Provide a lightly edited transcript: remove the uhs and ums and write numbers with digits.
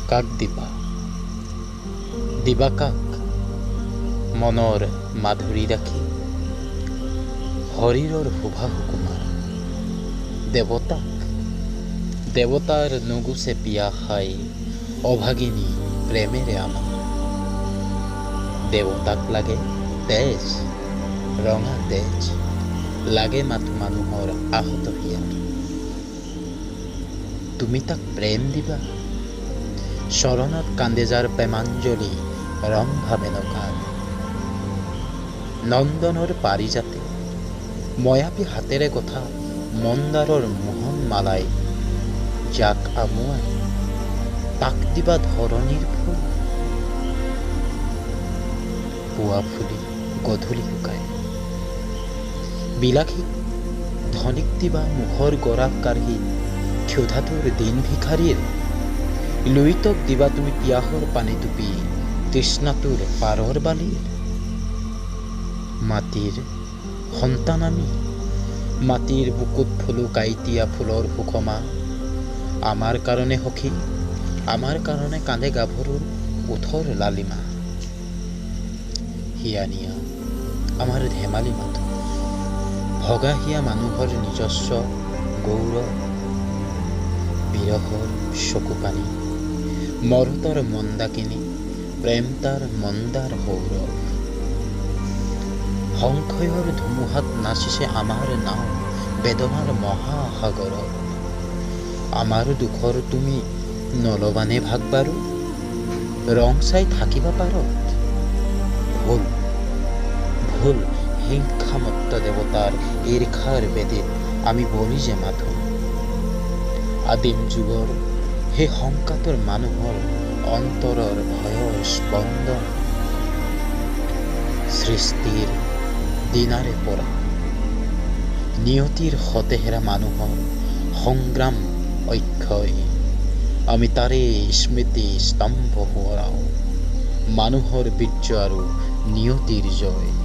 কাক দিবা, দিবা কাক মনৰ মাধুৰী ৰাখি, শৰীৰৰ শোভা সুকুমাৰ দেৱতাক, দেৱতাৰ নুগুচে পিয়া খাই অভাগিনী প্ৰেমেৰে আমাৰ। দেৱতাক লাগে তেজ, ৰঙা তেজ, লাগে মাথো মানুহৰ আহত হিয়াৰ। তুমি তাক প্ৰেম দিবা, চৰণত কান্দে যাৰ প্ৰেমাঞ্জলি ৰম্ভা মেনকাৰ। নন্দনৰ পাৰিজাতে ময়াপী হাতেৰে গথা মন্দাৰৰ মোহন মালাই যাক আমুৱাই, তাক দিবা ধৰণীৰ ফুল, পুৱা ফুলি গধূলি শুকাই। বিলাসীক ধনীক দিবা মুখৰ গৰাক কাঢ়ি, ক্ষুধাটোৰ দিন ভিখাৰীৰ। লুইতক দিবা তুমি পিয়াহৰ পানী টুপি, তৃষ্ণাটোৰ পাৰৰ বালিৰ। মাটিৰ সন্তান আমি, মাটিৰ বুকুত ফুলো কাইটীয়া ফুলৰ সুষমা। আমাৰ কাৰণে সখী, আমাৰ কাৰণে কান্দে গাভৰুৰ ওঠৰ লালিমা। হিয়ানিয়া আমাৰ ধেমালি মাথো, ভগা হিয়া মানুহৰ নিজস্ব গৌৰৱ। বিৰহৰ চকু পানী, মৰতৰ মন্দাকিনী, প্ৰেম তাৰ মন্দাৰ সৌৰভ। সংশয়ৰ ধুমুহাত নাচিছে আমাৰ নাও বেদনাৰ মহাসাগৰত। আমাৰ দুখৰ তুমি নলবানে ভাগ বাৰু, ৰং চাই থাকিবা পাৰত। ভুল ভুল হিংসামত্ত দেৱতাৰ ঈৰ্ষাৰ বেদীত আমি বলি যে মাথো। আদিম যুগৰ সেই শংকাতৰ মানুহৰ অন্তৰৰ ভয়ৰ স্পন্দন। সৃষ্টিৰ দিনাৰে পৰা নিয়তিৰ সতেহেৰা মানুহৰ সংগ্ৰাম অক্ষয়। আমি তাৰে স্মৃতি স্তম্ভ সোঁৱৰাও, মানুহৰ বীৰ্য আৰু নিয়তিৰ জয়।